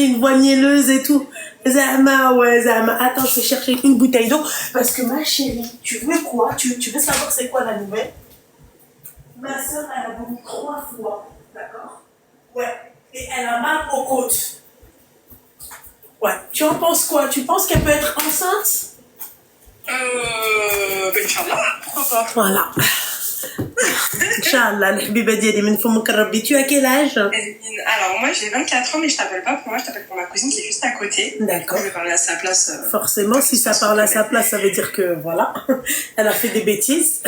une voix mielleuse et tout. Zama, ouais, Zama. Attends, je vais chercher une bouteille d'eau. Parce que ma chérie, tu veux quoi? Tu veux savoir c'est quoi la nouvelle? Ma soeur, elle a vomi 3 fois. D'accord? Ouais. Et elle a mal aux côtes. Ouais. Tu en penses quoi? Tu penses qu'elle peut être enceinte? Inch'Allah, pourquoi pas? Voilà. Inch'Allah, l'habiba diali min fomik rabbi. Tu as quel âge? Alors, moi, j'ai 24 ans, mais je t'appelle pas pour moi, je t'appelle pour ma cousine qui est juste à côté. D'accord. Je vais parler à sa place. Forcément, si ça parle à sa place, ça veut dire que, voilà, elle a fait des bêtises.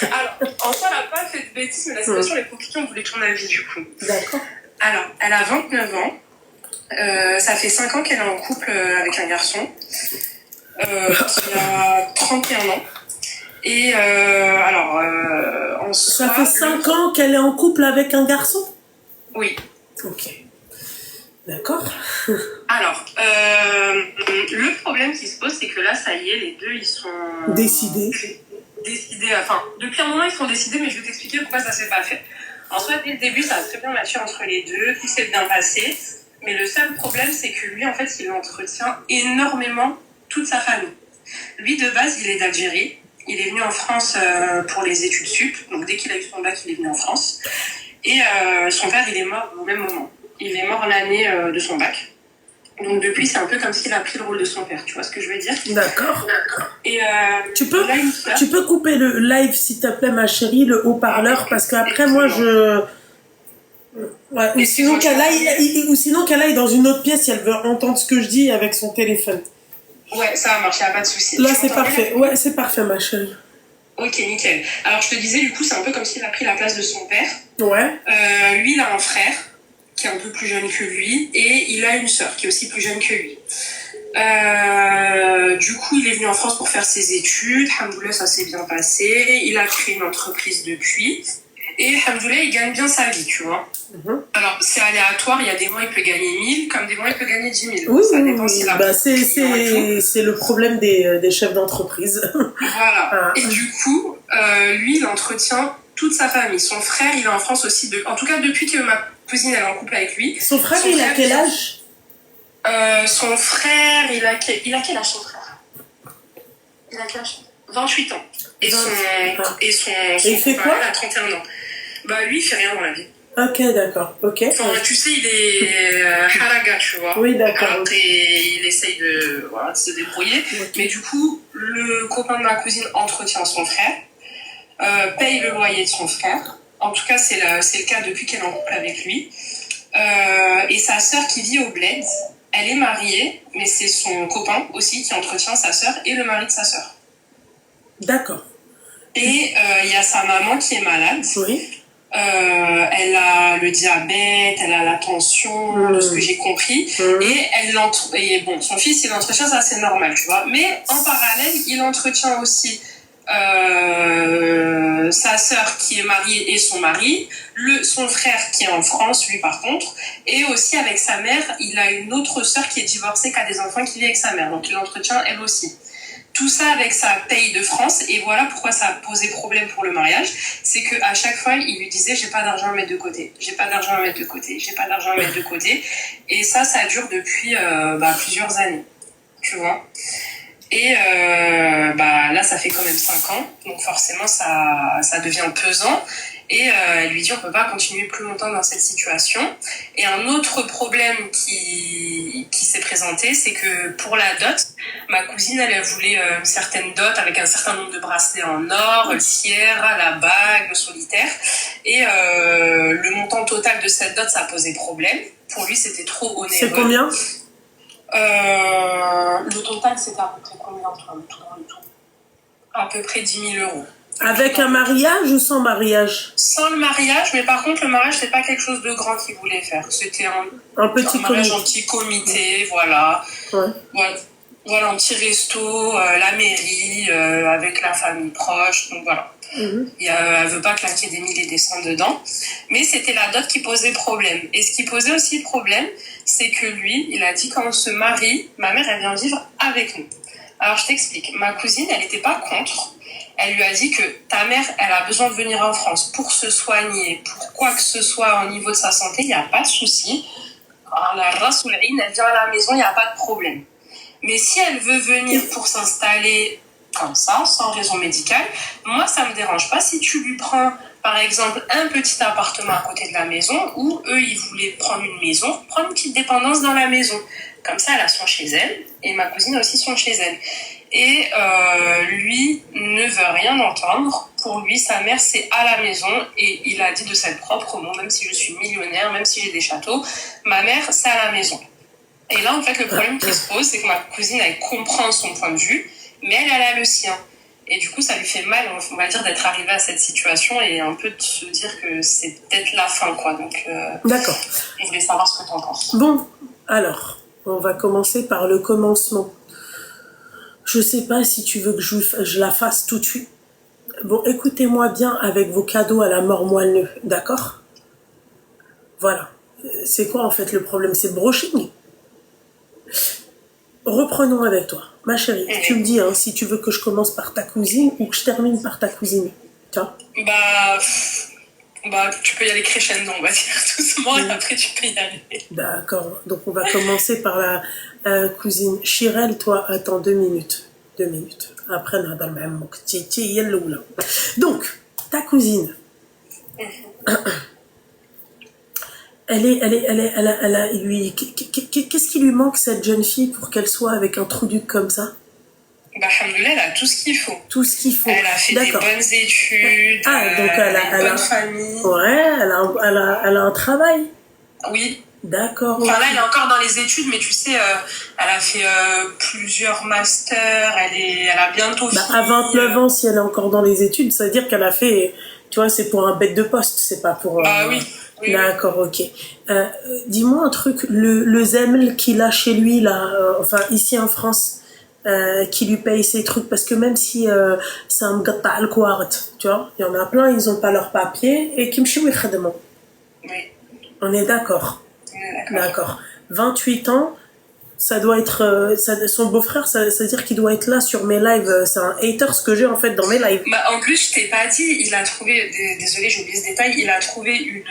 Alors, en soi, elle n'a pas fait de bêtises, mais la situation est compliquée, on voulait ton avis, du coup. D'accord. Alors, elle a 29 ans. Ça fait 5 ans qu'elle est en couple avec un garçon qui a 31 ans. Et en soi... Ça fait 5 ans qu'elle est en couple avec un garçon? Oui. Ok. D'accord. Alors, le problème qui se pose, c'est que là, ça y est, les deux, ils sont... Décidés. Enfin, depuis un moment, ils sont décidés, mais je vais t'expliquer pourquoi ça s'est pas fait. En soit, dès le début, ça a très bien matché entre les deux, tout s'est bien passé. Mais le seul problème, c'est que lui, en fait, il entretient énormément toute sa famille. Lui, de base, il est d'Algérie. Il est venu en France pour les études sup. Donc, dès qu'il a eu son bac, il est venu en France. Et son père, il est mort au même moment. Il est mort l'année de son bac. Donc, depuis, c'est un peu comme s'il a pris le rôle de son père. Tu vois ce que je veux dire? D'accord. Et tu peux couper le live, s'il te plaît, ma chérie, le haut-parleur, parce qu'après, moi, je... Ouais, ou sinon qu'elle aille dans une autre pièce si elle veut entendre ce que je dis avec son téléphone. Ouais, ça va marcher, y a pas de souci. Là, c'est parfait. Ouais, c'est parfait, ma chérie. Ok, nickel. Alors, je te disais, du coup, c'est un peu comme s'il a pris la place de son père. Ouais. Lui, il a un frère qui est un peu plus jeune que lui et il a une sœur qui est aussi plus jeune que lui. Du coup, il est venu en France pour faire ses études. Alhamdoulilah, ça s'est bien passé. Il a créé une entreprise depuis. Et Alhamdoulilah, il gagne bien sa vie, tu vois. Alors, c'est aléatoire. Il y a des mois, il peut gagner 1000, comme des mois, il peut gagner 10 000. Oui, ça dépend s'il a... c'est le problème des chefs d'entreprise. Voilà. Et du coup, lui, il entretient toute sa famille. Son frère, il est en France aussi. En tout cas, depuis que ma cousine, elle est en couple avec lui. Son frère, il a quel âge? Son frère, il a quel âge, son frère? Il a quel âge? 28 ans. Et son fait quoi? Il a 31 ans. Bah, lui, il fait rien dans la vie. Ok, d'accord. Ok. Enfin, tu sais, il est haraga, tu vois. Oui, d'accord. Et il essaye de se débrouiller. Okay. Mais du coup, le copain de ma cousine entretient son frère, paye le loyer de son frère. En tout cas, c'est le cas depuis qu'elle est en couple avec lui. Et sa sœur qui vit au bled, elle est mariée, mais c'est son copain aussi qui entretient sa sœur et le mari de sa sœur. D'accord. Et il y a sa maman qui est malade. Oui. Elle a le diabète, elle a la tension, de ce que j'ai compris. Et bon, son fils, il entretient, ça c'est normal, tu vois. Mais en parallèle, il entretient aussi sa sœur qui est mariée et son mari, son frère qui est en France, lui par contre, et aussi avec sa mère, il a une autre sœur qui est divorcée, qui a des enfants, qui vit avec sa mère. Donc il entretient elle aussi. Tout ça avec sa paye de France, et voilà pourquoi ça a posé problème pour le mariage, c'est qu'à chaque fois, il lui disait « j'ai pas d'argent à mettre de côté, j'ai pas d'argent à mettre de côté, j'ai pas d'argent à mettre de côté », et ça dure depuis plusieurs années, tu vois. Et là, ça fait quand même 5 ans, donc forcément, ça devient pesant. Et elle lui dit on peut pas continuer plus longtemps dans cette situation. Et un autre problème qui s'est présenté, c'est que pour la dot, ma cousine elle voulait une certaine dot avec un certain nombre de bracelets en or, le sierra, la bague, le solitaire. Et le montant total de cette dot, ça a posé problème. Pour lui, c'était trop onéreux. C'est combien? Le total, c'était à peu près combien, toi, le tout dans le tout? À peu près 10 000 euros. Avec un mariage ou sans mariage? Sans le mariage, mais par contre, le mariage, c'est pas quelque chose de grand qu'il voulait faire. C'était un mariage en petit comité, voilà. Ouais. Voilà, un petit resto, la mairie, avec la famille proche, donc voilà. Elle veut pas claquer des 1000 et des 100 dedans. Mais c'était la dot qui posait problème. Et ce qui posait aussi problème, c'est que lui, il a dit quand on se marie, ma mère, elle vient vivre avec nous. Alors, je t'explique. Ma cousine, elle n'était pas contre. Elle lui a dit que ta mère, elle a besoin de venir en France pour se soigner, pour quoi que ce soit au niveau de sa santé, il n'y a pas de souci. la race ou la elle vient à la maison, il n'y a pas de problème. Mais si elle veut venir pour s'installer comme ça, sans raison médicale, moi, ça ne me dérange pas si tu lui prends, par exemple, un petit appartement à côté de la maison, où eux, ils voulaient prendre une maison, prendre une petite dépendance dans la maison. Comme ça, elle a son chez elle, et ma cousine aussi son chez elle. Et lui ne veut rien entendre. Pour lui, sa mère, c'est à la maison, et il a dit de ses propres mots, même si je suis millionnaire, même si j'ai des châteaux, ma mère, c'est à la maison. Et là, en fait, le problème qui se pose, c'est que ma cousine, elle comprend son point de vue, mais elle a le sien. Et du coup, ça lui fait mal, on va dire, d'être arrivée à cette situation et un peu de se dire que c'est peut-être la fin, quoi. Donc, d'accord. Je voulais savoir ce que tu en penses. Bon, alors, on va commencer par le commencement. Je sais pas si tu veux que je la fasse tout de suite. Bon, écoutez-moi bien avec vos cadeaux à la mort moelleux, d'accord? Voilà. C'est quoi en fait le problème? C'est le brushing. Reprenons avec toi. Ma chérie, tu me dis hein, si tu veux que je commence par ta cousine ou que je termine par ta cousine. Tiens. Bah, tu peux y aller crescendo, on va dire, doucement, et après tu peux y aller. D'accord. Donc on va commencer par la cousine. Chirel, toi, attends 2 minutes. 2 minutes. Après, on a dans le même mot. Donc, ta cousine. Qu'est-ce qui lui manque, cette jeune fille, pour qu'elle soit avec un trou duc comme ça? Bah, alhamdoulilah, elle a tout ce qu'il faut. Tout ce qu'il faut. Elle a fait des bonnes études, donc elle a une bonne famille. Ouais, elle a un travail. Oui. D'accord. Enfin, là, elle est encore dans les études, mais tu sais, elle a fait plusieurs masters, elle a bientôt fini. À 29 ans, si elle est encore dans les études, ça veut dire qu'elle a fait, tu vois, c'est pour un bête de poste, c'est pas pour... Bah oui. D'accord, ok. Dis-moi un truc, le Zeml qu'il a chez lui, là, enfin, ici en France, qui lui paye ses trucs, parce que même si c'est un mgatta al-Kouart, tu vois, il y en a plein, ils ont pas leur papier, et qui me chouent. Oui. On est d'accord. D'accord. 28 ans, ça doit être... son beau-frère, ça veut dire qu'il doit être là sur mes lives. C'est un hater ce que j'ai en fait dans mes lives. Bah, en plus, je t'ai pas dit, il a trouvé... Désolée, j'ai oublié ce détail. Il a trouvé une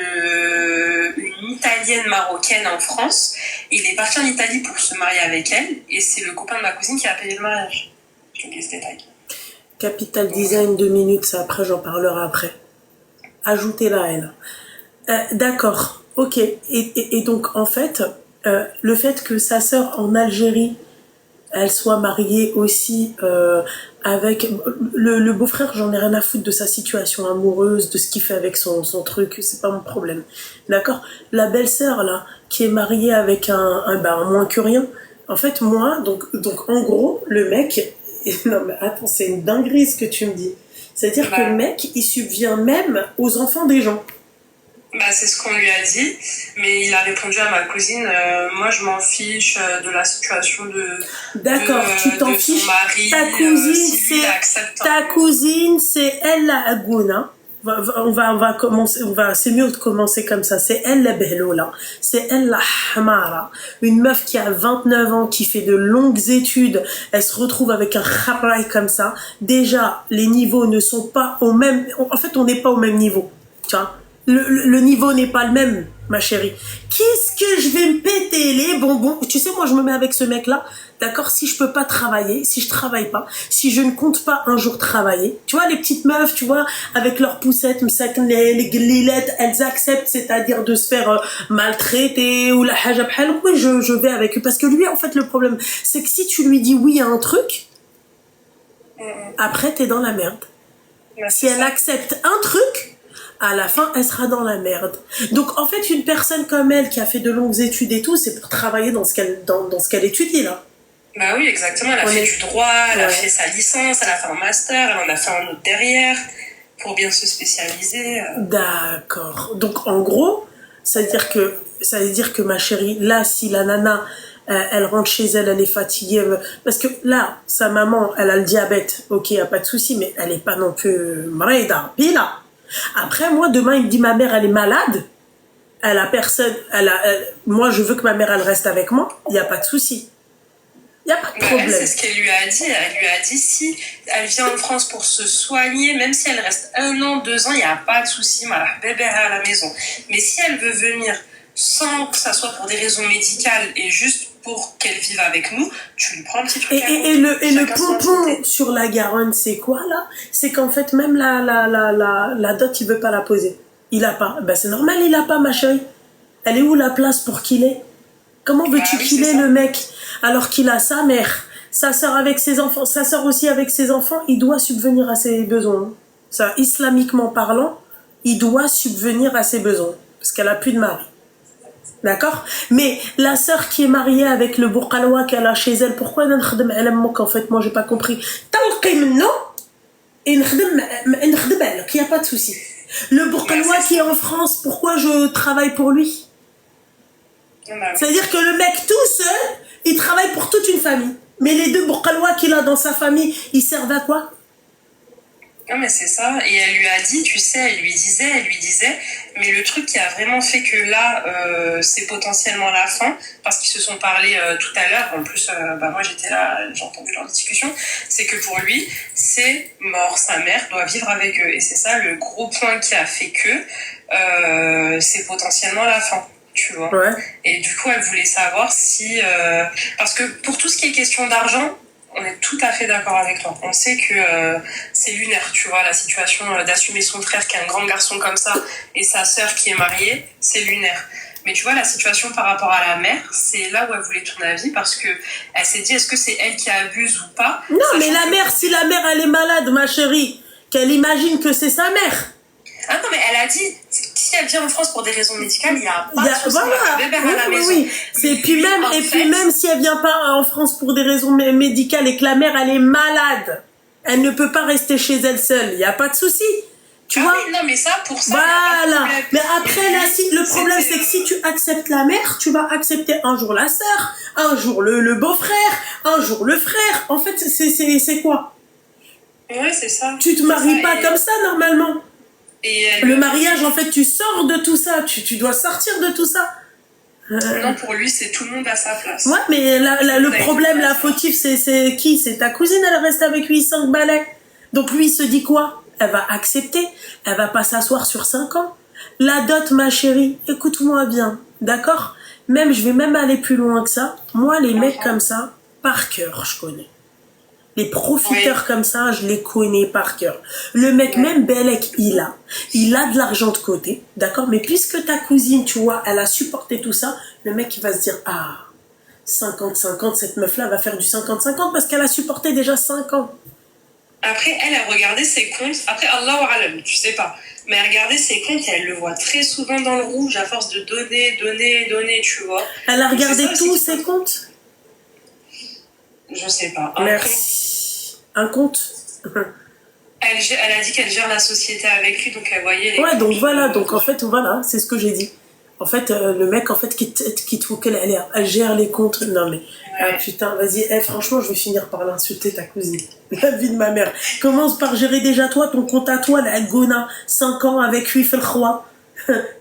Italienne marocaine en France. Il est parti en Italie pour se marier avec elle. Et c'est le copain de ma cousine qui a payé le mariage. J'ai oublié ce détail. Capital Design, 2 minutes. Ça, après, j'en parlerai après. Ajoutez-la, elle. D'accord. Ok. Et donc, en fait, le fait que sa sœur en Algérie, elle soit mariée aussi avec... Le beau-frère, j'en ai rien à foutre de sa situation amoureuse, de ce qu'il fait avec son truc, c'est pas mon problème. D'accord. La belle-sœur, là, qui est mariée avec un moins que rien. En fait, moi, donc en gros, le mec... Non, mais attends, c'est une dinguerie ce que tu me dis. C'est-à-dire que le mec, il subvient même aux enfants des gens. Bah, c'est ce qu'on lui a dit, mais il a répondu à ma cousine, moi je m'en fiche de la situation D'accord, tu t'en fiches. Son mari, ta cousine, si ta cousine, c'est elle la Agouna. On va commencer, c'est mieux de commencer comme ça. C'est elle la Behlola, c'est elle la Hamara. Une meuf qui a 29 ans, qui fait de longues études, elle se retrouve avec un khabrai comme ça. Déjà, les niveaux ne sont pas au même, en fait, on n'est pas au même niveau. Tu vois? Le niveau n'est pas le même, ma chérie. Qu'est-ce que je vais me péter les bonbons? Tu sais, moi, je me mets avec ce mec-là, d'accord? Si je peux pas travailler, si je travaille pas, si je ne compte pas un jour travailler, tu vois, les petites meufs, tu vois, avec leurs poussettes, les glilettes, elles acceptent, c'est-à-dire de se faire maltraiter ou la hajab hal. Oui, je vais avec eux. Parce que lui, en fait, le problème, c'est que si tu lui dis oui à un truc, après, t'es dans la merde. Si elle accepte un truc, à la fin, elle sera dans la merde. Donc, en fait, une personne comme elle, qui a fait de longues études et tout, c'est pour travailler dans ce qu'elle étudie, là. Bah oui, exactement. Elle a fait du droit, elle a fait sa licence, elle a fait un master, elle en a fait un autre derrière, pour bien se spécialiser. D'accord. Donc, en gros, ça veut dire que ma chérie, là, si la nana... elle rentre chez elle, elle est fatiguée. Parce que là, sa maman, elle a le diabète. Ok, y a pas de souci, mais elle est pas non plus... Puis là, après, moi, demain, il me dit, ma mère, elle est malade. Elle a personne. Moi, je veux que ma mère, elle reste avec moi. Il n'y a pas de souci. Il n'y a pas de problème. C'est ce qu'elle lui a dit. Elle lui a dit, si elle vient en France pour se soigner, même si elle reste 1 an, 2 ans, il n'y a pas de souci. Ma bébé à la maison. Mais si elle veut venir sans que ça soit pour des raisons médicales et juste pour qu'elle vive avec nous, tu lui prends un petit truc. Et le pompon sur la Garonne, c'est quoi là? C'est qu'en fait, même la dot, il veut pas la poser. Il a pas. Ben c'est normal, il a pas, ma chérie. Elle est où la place pour qu'il ait? Comment veux-tu qu'il ait le mec alors qu'il a sa mère, sa sœur avec ses enfants, sa sœur aussi avec ses enfants, il doit subvenir à ses besoins. Ça, islamiquement parlant, il doit subvenir à ses besoins parce qu'elle a plus de mari. D'accord? Mais la sœur qui est mariée avec le bourqalois qu'elle a chez elle, pourquoi elle n'خدم على امك en fait? Moi j'ai pas compris. طلقي منه et نخدم عليك, il y a pas de souci. Le bourqalois qui est en France, pourquoi je travaille pour lui? C'est-à-dire que le mec tout seul, il travaille pour toute une famille. Mais les deux bourqalois qu'il a dans sa famille, ils servent à quoi? Non mais c'est ça, et elle lui a dit, tu sais, elle lui disait, mais le truc qui a vraiment fait que là, c'est potentiellement la fin, parce qu'ils se sont parlé tout à l'heure, en plus, moi j'étais là, j'ai entendu leur discussion, c'est que pour lui, c'est mort, sa mère doit vivre avec eux, et c'est ça le gros point qui a fait que c'est potentiellement la fin. Tu vois. Ouais. Et du coup, elle voulait savoir si... parce que pour tout ce qui est question d'argent, on est tout à fait d'accord avec toi. On sait que c'est lunaire, tu vois, la situation d'assumer son frère qui est un grand garçon comme ça et sa sœur qui est mariée, c'est lunaire. Mais tu vois, la situation par rapport à la mère, c'est là où elle voulait ton avis parce que elle s'est dit, est-ce que c'est elle qui abuse ou pas? Non, mais la mère, si la mère, elle est malade, ma chérie, qu'elle imagine que c'est sa mère. Ah non, mais elle a dit, si elle vient en France pour des raisons médicales, il n'y a pas de souci. Voilà. Bébé à la maison. Oui. Et puis même si elle vient pas en France pour des raisons médicales et que la mère, elle est malade, elle ne peut pas rester chez elle seule. Il n'y a pas de souci. Tu vois? Oui, non, mais ça, pour ça. Voilà. Mais après, là, le problème, c'est que si tu acceptes la mère, tu vas accepter un jour la sœur, un jour le beau-frère, un jour le frère. En fait, c'est quoi? Ouais, c'est ça. Tu te maries pas comme ça, normalement. Et le mariage, en fait, tu sors de tout ça. Tu dois sortir de tout ça. Non, pour lui, c'est tout le monde à sa place. Ouais, mais le problème, la fautive, c'est qui? C'est ta cousine, elle reste avec lui 5 balais. Donc lui, il se dit quoi? Elle va accepter. Elle va pas s'asseoir sur 5 ans. La dot, ma chérie, écoute-moi bien, d'accord? Même, je vais même aller plus loin que ça. Moi, les mecs comme ça, par cœur, je connais. Les profiteurs comme ça, je les connais par cœur. Le mec, même Belek, il a de l'argent de côté, d'accord? Mais puisque ta cousine, tu vois, elle a supporté tout ça, le mec, il va se dire, ah, 50-50, cette meuf-là va faire du 50-50 parce qu'elle a supporté déjà 5 ans. Après, elle a regardé ses comptes. Après, Allahu Alam, tu sais pas. Mais elle regardait ses comptes et elle le voit très souvent dans le rouge à force de donner, tu vois. Elle a regardé tous ses comptes? Je sais pas. Merci. Un compte? Elle a dit qu'elle gère la société avec lui, donc elle voyait les... Ouais, donc voilà, donc en fait, voilà, c'est ce que j'ai dit. En fait, le mec, en fait, qui te faut elle gère les comptes. Non, mais, putain, vas-y, franchement, je vais finir par l'insulter, ta cousine. La vie de ma mère. Commence par gérer déjà toi, ton compte à toi, la Gona, 5 ans avec lui, fait le roi.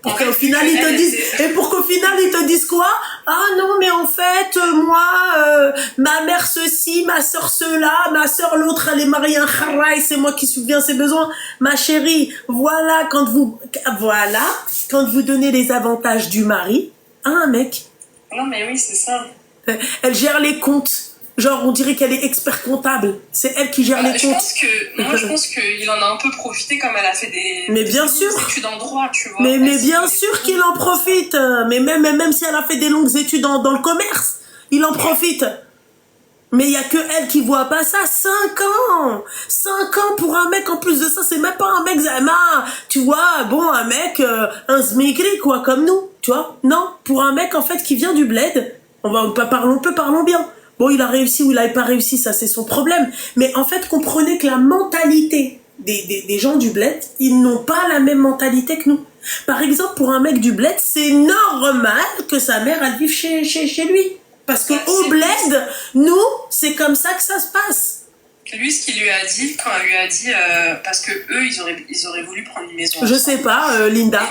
Pour qu'au final ils te disent, et pour qu'au final ils te disent quoi? Ah non, mais en fait, moi, ma mère ceci, ma soeur cela, ma soeur l'autre, elle est mariée à un kharra et c'est moi qui subviens à ses besoins. Ma chérie, voilà, quand vous donnez les avantages du mari à un mec. Non, mais oui, c'est ça. Elle gère les comptes. Genre, on dirait qu'elle est expert comptable. C'est elle qui gère les comptes. Je pense qu'il en a un peu profité comme elle a fait des études en droit, tu vois. Mais bien sûr qu'il en profite. Mais même si elle a fait des longues études dans le commerce, il en profite. Mais il y a que elle qui voit pas ça. 5 ans 5 ans pour un mec, en plus de ça, c'est même pas un mec, tu vois, bon, un mec, un smigri, quoi, comme nous, tu vois. Non, pour un mec, en fait, qui vient du bled, parlons bien. Bon, il a réussi ou il n'avait pas réussi, ça c'est son problème. Mais en fait, comprenez que la mentalité des gens du bled, ils n'ont pas la même mentalité que nous. Par exemple, pour un mec du bled, c'est normal que sa mère, elle vive chez lui. Parce que au bled, nous, c'est comme ça que ça se passe. Lui, ce qu'il lui a dit, quand elle lui a dit, parce que eux, ils auraient voulu prendre une maison. Je sais pas, Linda.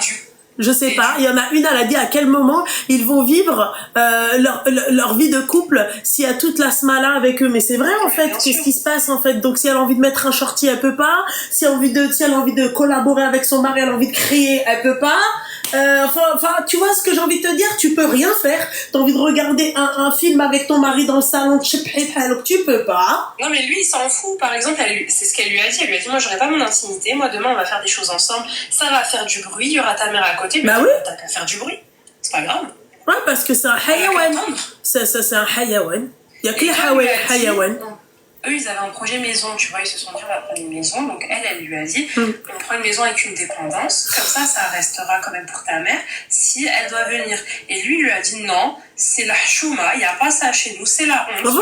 Je sais pas, il y en a une, elle a dit à quel moment ils vont vivre leur vie de couple s'il y a toute la smala avec eux. Mais c'est vrai en fait, qu'est-ce qui se passe en fait? Donc si elle a envie de mettre un shorty, elle peut pas. Si elle a envie de collaborer avec son mari, elle a envie de crier, elle peut pas. Enfin, tu vois ce que j'ai envie de te dire, tu peux rien faire. T'as envie de regarder un film avec ton mari dans le salon, tu peux pas. Non, mais lui, il s'en fout. Par exemple, c'est ce qu'elle lui a dit. Elle lui a dit, moi, j'aurai pas mon intimité. Moi, demain, on va faire des choses ensemble. Ça va faire du bruit. Il y aura ta mère à côté. Bah oui. T'as qu'à faire du bruit. C'est pas grave. Ouais, parce que c'est un hayawan. C'est un hayawan. Il y a que les hayawan. Eux, ils avaient un projet maison, tu vois, ils se sont dit, on va prendre une maison. Donc, elle lui a dit, on prend une maison avec une dépendance. Comme ça restera quand même pour ta mère si elle doit venir. Et lui a dit, non, c'est la chouma, il n'y a pas ça chez nous, c'est la honte.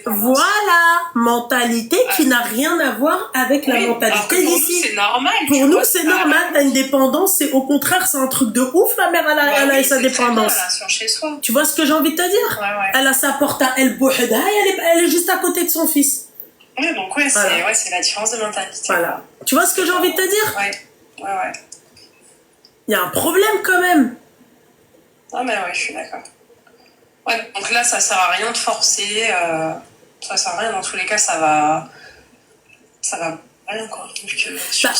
Voilà, mentalité qui n'a rien à voir avec la mentalité d'ici. Pour nous, c'est normal. Pour nous, c'est normal. T'as une dépendance, c'est au contraire, c'est un truc de ouf, la mère, elle a sa dépendance. Chez soi. Tu vois ce que j'ai envie de te dire? Elle a sa porte à elle, elle est juste à côté de son fils. Oui, donc c'est la différence de mentalité. Voilà. Tu vois ce que j'ai envie de te dire? Ouais. Il y a un problème quand même. Non, mais ouais, je suis d'accord. Ouais, donc là, ça sert à rien de forcer. Ça sert à rien, dans tous les cas, ça va rien, quoi. Donc,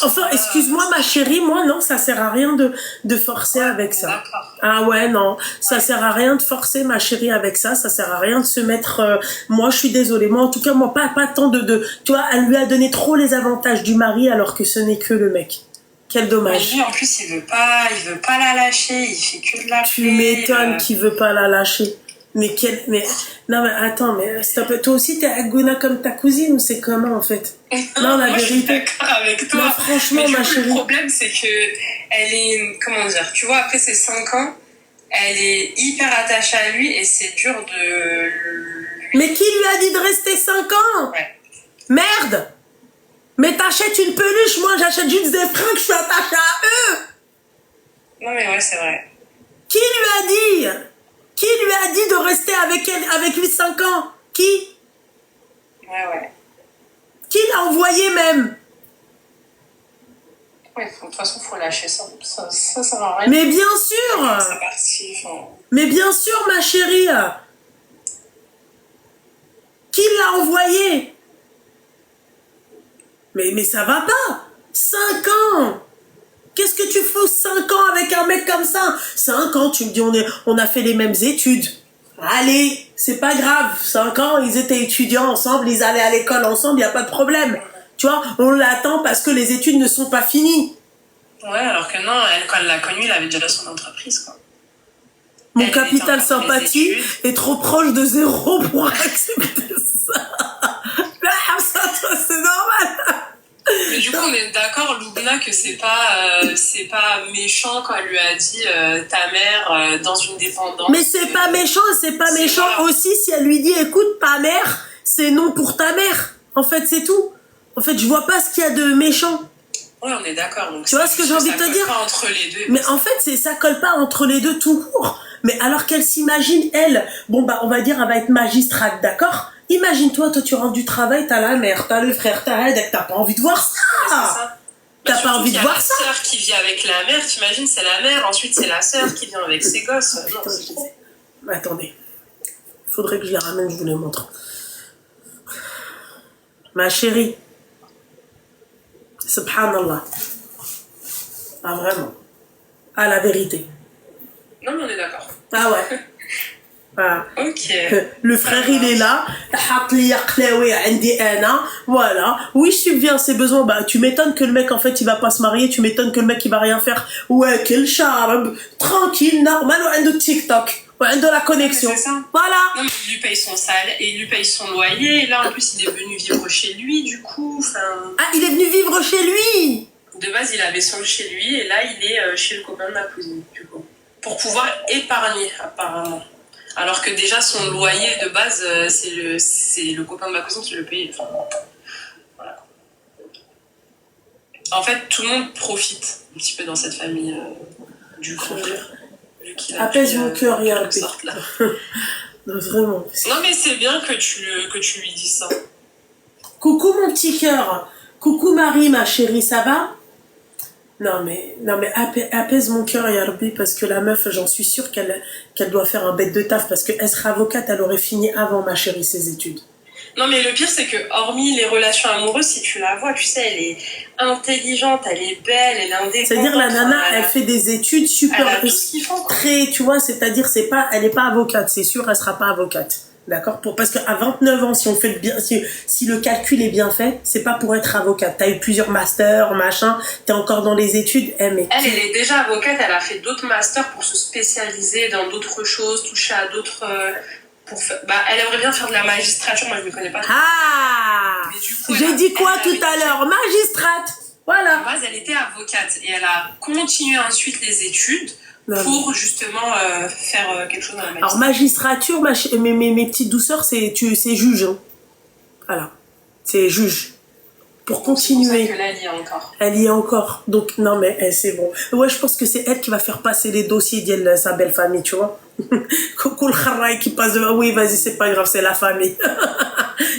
enfin, excuse-moi, ma chérie, moi, non, ça sert à rien de forcer avec ça. D'accord. Ah ouais, non, ça sert à rien de forcer, ma chérie, avec ça. Ça sert à rien de se mettre... moi, je suis désolée. Moi, en tout cas, moi, pas tant de... Tu vois, elle lui a donné trop les avantages du mari alors que ce n'est que le mec. Quel dommage. Mais lui, en plus, il veut pas la lâcher. Il fait que de la Tu m'étonnes qu'il veut pas la lâcher. Mais non, mais attends, mais toi aussi, t'es agona comme ta cousine ou c'est comment, en fait? Non, la vérité. Je suis d'accord avec toi. Non, franchement, ma chérie. Le problème, c'est que elle est, comment dire, tu vois, après ces 5 ans, elle est hyper attachée à lui et c'est dur de... Mais qui lui a dit de rester 5 ans? Ouais. Merde! Mais t'achètes une peluche, moi j'achète juste des fringues, je suis attachée à eux! Non, mais ouais, c'est vrai. Qui lui a dit de rester avec lui 5 ans? Qui? Ouais. Qui l'a envoyé même? Ouais, de toute façon, faut lâcher ça. Ça va rien. Mais bien sûr! C'est parti, Mais bien sûr, ma chérie! Qui l'a envoyé? Mais ça va pas! 5 ans! Qu'est-ce que tu fous 5 ans avec un mec comme ça? 5 ans, tu me dis, on a fait les mêmes études. Allez, c'est pas grave. 5 ans, ils étaient étudiants ensemble, ils allaient à l'école ensemble, il n'y a pas de problème. Tu vois, on l'attend parce que les études ne sont pas finies. Ouais, alors que non, quand elle l'a connu, il avait déjà son entreprise, quoi. Mon capital sympathie est trop proche de 0 pour accepter ça. C'est normal. Mais du coup, on est d'accord, Loubna, que c'est pas méchant quand elle lui a dit ta mère dans une dépendance. Mais c'est pas méchant voilà. Aussi si elle lui dit écoute, ta mère, c'est non pour ta mère. En fait, c'est tout. En fait, je vois pas ce qu'il y a de méchant. Oui, on est d'accord. Donc tu vois ce que j'ai envie de te dire? Pas entre les deux. Mais en fait, ça colle pas entre les deux tout court. Mais alors qu'elle s'imagine, elle, bon bah on va dire, elle va être magistrate, d'accord? Imagine-toi, toi tu rentres du travail, t'as la mère, t'as le frère, t'as pas envie de voir ça. T'as pas envie de voir ça. La sœur qui vit avec la mère, t'imagines, c'est la mère, ensuite c'est la sœur qui vient avec ses gosses. Non, c'est trop. Attendez, faudrait que je les ramène, je vous les montre. Ma chérie, subhanallah. Ah vraiment. Ah la vérité. Non mais on est d'accord. Ah ouais. Voilà. Ok. Le frère il est là, voilà. Oui, je subviens à ses besoins. Bah, tu m'étonnes que le mec en fait il va pas se marier, tu m'étonnes que le mec il va rien faire. Ouais, quel charme, tranquille, normal, ou de TikTok, ou de la connexion. C'est ça. Voilà. Non, mais il lui paye son salaire et il lui paye son loyer. Et là en plus il est venu vivre chez lui du coup. Ah, il est venu vivre chez lui. De base il avait son chez lui et là il est chez le copain de ma cousine du coup. Pour pouvoir épargner apparemment. Alors que déjà son loyer de base c'est le copain de ma cousine qui le paye. Enfin, voilà. En fait tout le monde profite un petit peu dans cette famille du grand frère. Apaise mon cœur, rien non, vraiment. Non mais c'est bien que tu lui dises ça. Coucou mon petit cœur. Coucou Marie, ma chérie, ça va? Non mais apaise mon cœur, ya Rabbi, parce que la meuf, j'en suis sûre qu'elle doit faire un bête de taf, parce qu'elle serait avocate, elle aurait fini avant, ma chérie, ses études. Non, mais le pire, c'est que, hormis les relations amoureuses, si tu la vois, tu sais, elle est intelligente, elle est belle, elle est indépendante. C'est-à-dire la nana, elle fait des études super... Elle a tout ce qu'il faut, quoi. Très, tu vois, c'est-à-dire elle n'est pas avocate, c'est sûr, elle sera pas avocate. D'accord, parce qu'à 29 ans, si on fait bien, si le calcul est bien fait, c'est pas pour être avocate. T'as eu plusieurs masters, machin, t'es encore dans les études. Elle est déjà avocate, elle a fait d'autres masters pour se spécialiser dans d'autres choses, toucher à d'autres... elle aimerait bien faire de la magistrature, moi je ne connais pas. Ah, j'ai dit quoi tout à l'heure? Magistrate. Voilà. De base, elle était avocate et elle a continué ensuite les études pour justement faire quelque chose dans la magistrature. Alors magistrature, mes petites douceurs, c'est juge. Hein. Voilà, c'est juge. Pour continuer. C'est pour ça que là, elle y est encore. Elle y est encore. Donc non mais c'est bon. Ouais, je pense que c'est elle qui va faire passer les dossiers de sa belle famille, tu vois. Qui passe de... Oui, vas-y, c'est pas grave, c'est la famille.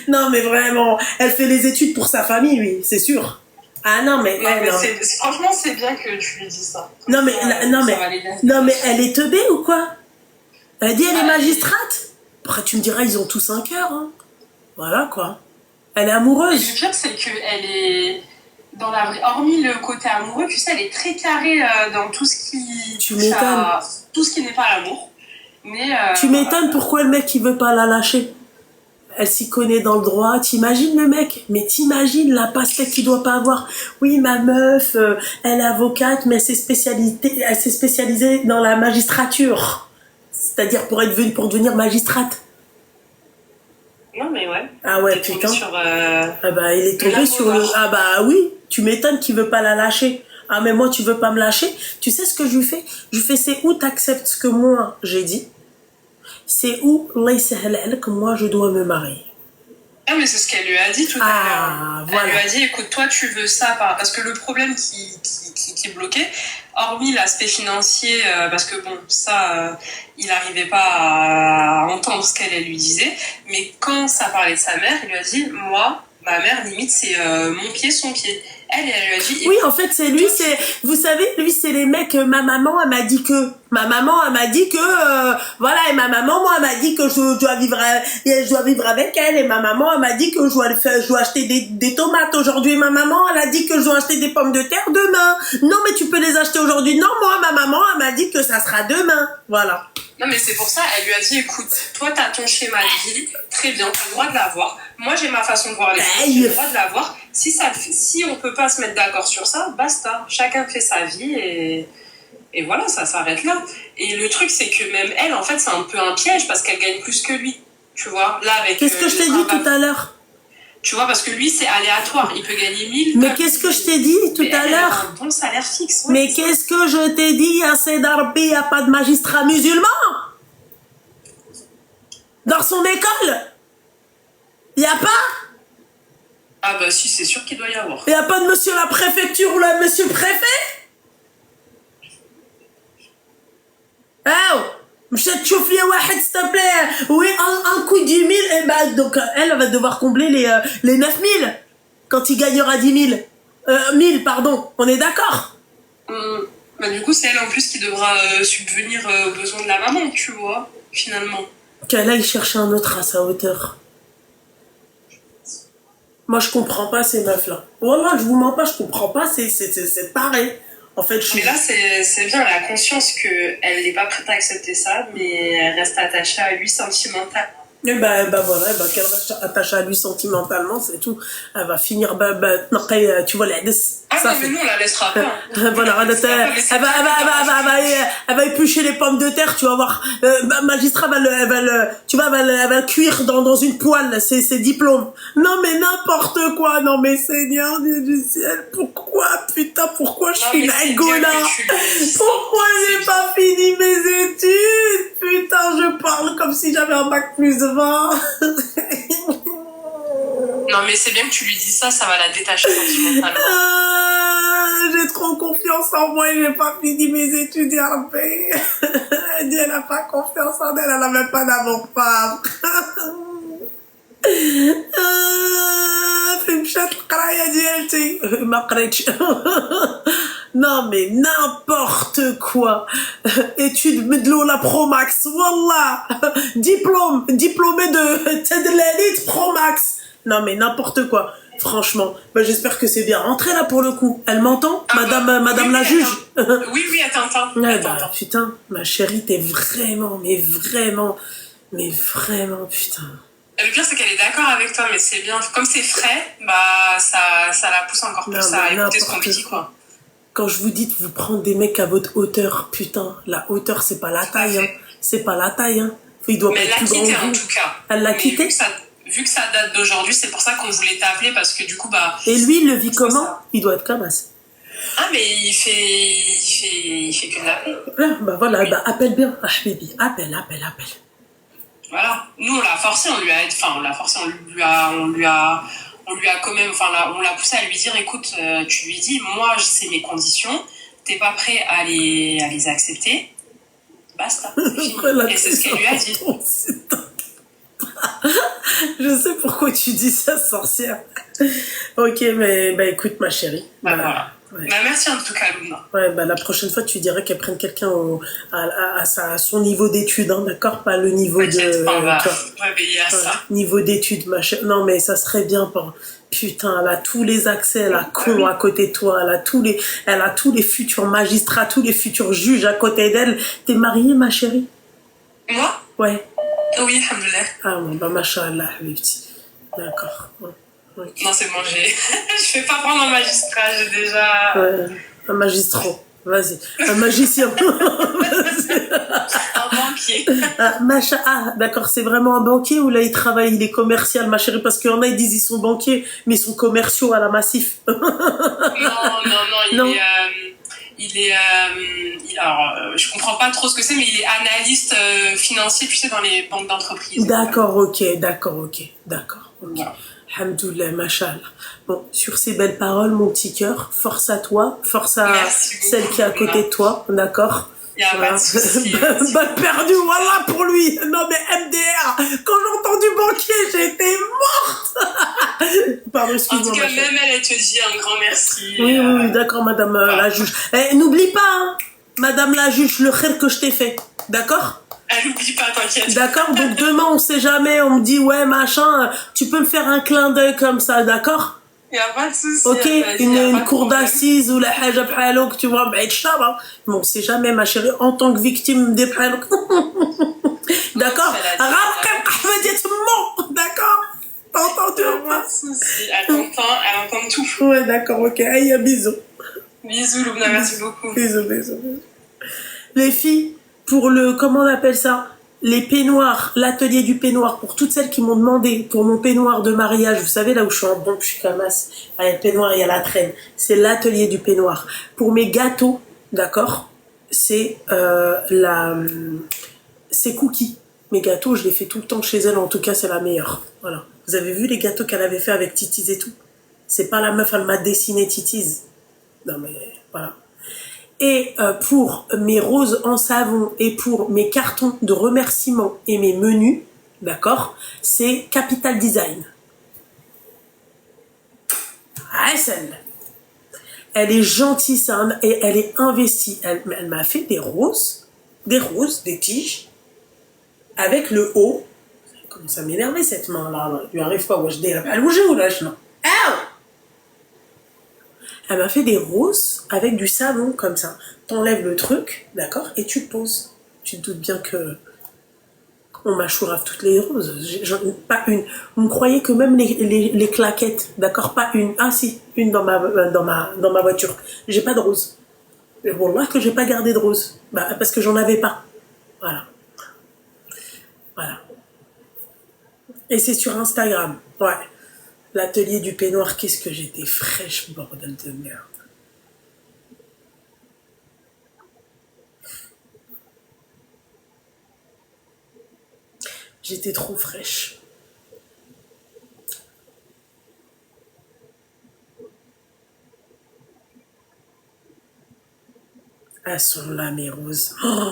Non mais vraiment, elle fait les études pour sa famille, oui, c'est sûr. Ah non mais, franchement c'est bien que tu lui dis ça. Non mais elle est teubée ou quoi? Elle dit elle est magistrate. Après tu me diras ils ont tous un cœur. Hein. Voilà quoi. Elle est amoureuse. Et le pire c'est que elle est dans la vraie. Hormis le côté amoureux, tu sais, elle est très carrée dans tout ce qui. Tu m'étonnes. Tout ce qui n'est pas l'amour. Mais. Tu m'étonnes pourquoi le mec il veut pas la lâcher. Elle s'y connaît dans le droit, t'imagines le mec? Mais t'imagines la pastèque qu'il doit pas avoir? Oui, ma meuf, elle est avocate, mais elle s'est spécialisée dans la magistrature. C'est-à-dire pour devenir magistrate. Non, mais ouais. Ah ouais, putain. Ah bah, il est tombé sur le... Ah bah oui, tu m'étonnes qu'il veut pas la lâcher. Ah mais moi, tu veux pas me lâcher? Tu sais ce que je lui fais? Je lui fais, c'est où t'acceptes ce que moi, j'ai dit? C'est où que moi je dois me marier. Ah mais c'est ce qu'elle lui a dit tout à l'heure. Voilà. Elle lui a dit écoute toi tu veux ça parce que le problème qui bloquait, hormis l'aspect financier, parce que bon ça il n'arrivait pas à entendre ce qu'elle lui disait, mais quand ça parlait de sa mère, il lui a dit moi ma mère limite c'est mon pied son pied. Elle lui a dit oui en fait c'est lui, c'est vous savez lui c'est les mecs. Ma maman elle m'a dit que voilà, et ma maman moi elle m'a dit que je dois vivre avec elle, et ma maman elle m'a dit que je dois acheter des tomates aujourd'hui, et ma maman elle a dit que je dois acheter des pommes de terre demain. Non mais tu peux les acheter aujourd'hui. Non, moi ma maman elle m'a dit que ça sera demain. Voilà. Non mais c'est pour ça, elle lui a dit écoute, toi t'as ton schéma de vie, très bien, t'as le droit de l'avoir. Moi j'ai ma façon de voir les choses, j'ai le droit de l'avoir. Si on peut pas se mettre d'accord sur ça, basta. Chacun fait sa vie et voilà, ça s'arrête là. Et le truc c'est que même elle, en fait, c'est un peu un piège parce qu'elle gagne plus que lui. Tu vois, là avec. Qu'est-ce que je t'ai dit tout à l'heure? Tu vois, parce que lui, c'est aléatoire. Il peut gagner 1000. Mais qu'est-ce que je t'ai dit tout à l'heure? Un bon salaire fixe. Ouais, mais qu'est-ce que je t'ai dit? À Sedarbi, il n'y a pas de magistrat musulman dans son école? Il n'y a pas? Ah bah si, c'est sûr qu'il doit y avoir. Il n'y a pas de monsieur la préfecture ou le monsieur le préfet? Oh, s'il te plaît. Oui, un coup 10 000, et bah, donc elle va devoir combler les 9 000 quand il gagnera 10 000. 1000, pardon, on est d'accord? Bah du coup, c'est elle en plus qui devra subvenir aux besoins de la maman, tu vois, finalement. Qu'elle aille chercher un autre à sa hauteur. Moi, je comprends pas ces meufs-là. Voilà, je vous mens pas, je comprends pas, c'est pareil. En fait, Mais là, c'est bien, elle a conscience qu'elle n'est pas prête à accepter ça, mais elle reste attachée à lui sentimentalement. Et bah voilà, qu'elle reste attachée à lui sentimentalement, c'est tout. Elle va finir, tu vois, mais nous, on la laissera pas. Voilà, elle va éplucher les pommes de terre, tu vas voir. Magistrat va le cuire dans une poêle, ses diplômes. Non, mais n'importe quoi, non, mais Seigneur Dieu du ciel, pourquoi, putain, pourquoi je suis une gola? Pourquoi j'ai pas fini mes études? Putain, je parle comme si j'avais un bac plus 20. Non mais c'est bien que tu lui dis ça va la détacher sentimentalement. J'ai trop confiance en moi et j'ai pas fini mes études. Elle dit elle a pas confiance en elle, elle a même pas d'amour femme. في مشات القرايه ديالتي ما قريتش Non, mais n'importe quoi. Études de la Pro Max, Wallah. Diplômé de l'élite Pro Max. Non, mais n'importe quoi. Franchement, bah, j'espère que c'est bien rentré là pour le coup. Elle m'entend, madame oui, la juge. Oui, elle t'entend. Ouais, bah, putain, ma chérie, t'es vraiment, putain. Le pire, c'est qu'elle est d'accord avec toi, mais c'est bien. Comme c'est frais, bah, ça la pousse encore plus à écouter ce qu'on lui dit, quoi. Quand je vous dis de vous prendre des mecs à votre hauteur, putain, la hauteur, c'est pas la taille, hein. C'est pas la taille, hein. Il doit pas être plus grand. Mais elle l'a quitté, en tout cas. Elle l'a quitté? Vu que ça date d'aujourd'hui, c'est pour ça qu'on voulait t'appeler, parce que du coup, bah... Et lui, il le vit comment? Il doit être comme ça. Ah, mais il fait que de l'appeler. Ah, bah voilà, bah appelle bien. Ah, baby, appelle. Voilà. Nous, on l'a forcé, on lui a quand même, on l'a poussé à lui dire, écoute, tu lui dis, moi, c'est mes conditions, t'es pas prêt à les accepter, basta. Et c'est ce qu'elle lui a dit. Je sais pourquoi tu dis ça, sorcière. Ok, mais bah écoute, ma chérie. Bah voilà. Ouais. Bah merci en tout cas, Luna. Ouais, bah la prochaine fois, tu dirais qu'elle prenne quelqu'un à son niveau d'études, hein, d'accord? Pas le niveau de... On va veiller à ça. Niveau d'études, ma chérie. Non, mais ça serait bien pour... Putain, elle a tous les accès, elle a con à côté de toi, elle a tous les futurs magistrats, tous les futurs juges à côté d'elle. T'es mariée, ma chérie? Moi? Ouais. Oui, alhamdoulilah. Ah bon, bah machallah, habibti. D'accord. Ouais. Non, c'est bon, je vais pas prendre un magistrat, j'ai déjà... Ouais, un magistrat, vas-y. Un magicien. Un banquier. D'accord, c'est vraiment un banquier ou là il travaille, il est commercial, ma chérie? Parce qu'il y en a, ils disent ils sont banquiers, mais ils sont commerciaux à la Massif. Non, alors, je comprends pas trop ce que c'est, mais il est analyste financier, tu sais, dans les banques d'entreprise. D'accord, ok. Voilà. Alhamdoulilah, machallah. Bon, sur ces belles paroles, mon petit cœur, force à toi, force à celle qui est à côté de toi, d'accord? Il n'y a pas de souci. Balle perdue, voilà pour lui. Non mais MDR, quand j'ai entendu banquier, j'ai été morte. Pardon, excuse-moi. En tout cas, même elle te dit un grand merci. Oui, d'accord, madame la juge. N'oublie pas, hein, madame la juge, le khir que je t'ai fait, d'accord? Elle n'oublie pas, t'inquiète. D'accord, donc demain, on sait jamais, on me dit, ouais, machin, tu peux me faire un clin d'œil comme ça, d'accord? Il n'y a pas de souci. Ok, une cour d'assises ou la haja bhalok, tu vois, bah, hein. Bon, on sait jamais, ma chérie, en tant que victime des bhalok. D'accord? D'accord? T'as entendu? Pas de souci. Elle entend tout. Ouais, d'accord, ok. Aïe, bisous. Bisous, Loubna, merci beaucoup. Bisous. Les filles, pour comment on appelle ça? Les peignoirs, l'atelier du peignoir, pour toutes celles qui m'ont demandé, pour mon peignoir de mariage, vous savez, là où je suis en bon, je suis camasse, il y a le peignoir, il y a la traîne, c'est l'atelier du peignoir. Pour mes gâteaux, d'accord, c'est c'est Cookie. Mes gâteaux, je les fais tout le temps chez elle, en tout cas, c'est la meilleure. Voilà. Vous avez vu les gâteaux qu'elle avait fait avec Titiz et tout? C'est pas la meuf, elle m'a dessiné Titiz. Non mais, voilà. Et pour mes roses en savon et pour mes cartons de remerciements et mes menus, d'accord, c'est Capital Design. Ah, celle-là. Elle est gentille, et elle est investie. Elle m'a fait des roses, des tiges, avec le haut. Ça commence à m'énerver cette main-là. Il lui arrive quoi? Je dis, elle bouge ou là? Non. Elle m'a fait des roses avec du savon comme ça. T'enlèves le truc, d'accord, et tu te poses. Tu te doutes bien que on m'achourave toutes les roses. Pas une. Vous me croyez que même les claquettes, d'accord, pas une. Ah si, une dans ma voiture. J'ai pas de rose. Mais bon, là que j'ai pas gardé de rose. Bah, parce que j'en avais pas. Voilà. Et c'est sur Instagram. Ouais. L'atelier du peignoir, qu'est-ce que j'étais fraîche, bordel de merde. J'étais trop fraîche. Elles sont là, mes roses. Oh,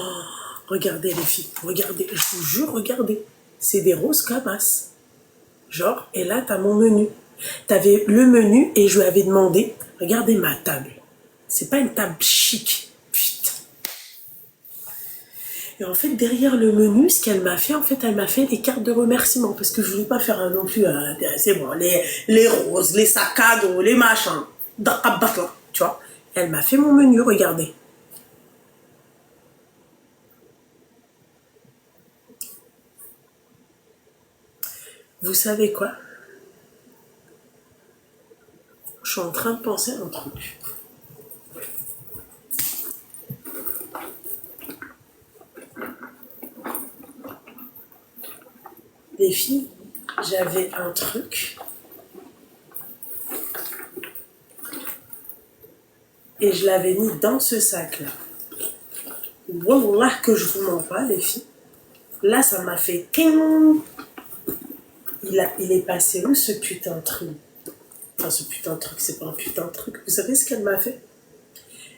regardez les filles, regardez, je vous jure, regardez. C'est des roses camasses. Genre, et là, t'as mon menu. T'avais le menu et je lui avais demandé, regardez ma table. C'est pas une table chic. Putain. Et en fait, derrière le menu, ce qu'elle m'a fait, en fait, elle m'a fait des cartes de remerciement. Parce que je voulais pas faire non plus, c'est bon, les roses, les sacs à dos, les machins. Tu vois. Elle m'a fait mon menu, regardez. Vous savez quoi? Je suis en train de penser à un truc. Les filles, j'avais un truc. Et je l'avais mis dans ce sac-là. Wallah que je vous mens pas, les filles. Là, ça m'a fait ting. Il est passé où ce putain de truc? Enfin, ce putain de truc, c'est pas un putain de truc. Vous savez ce qu'elle m'a fait?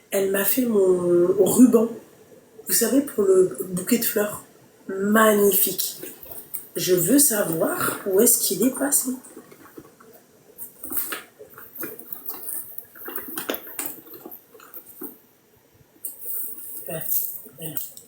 Elle m'a fait mon ruban. Vous savez, pour le bouquet de fleurs. Magnifique. Je veux savoir où est-ce qu'il est passé. Ouais.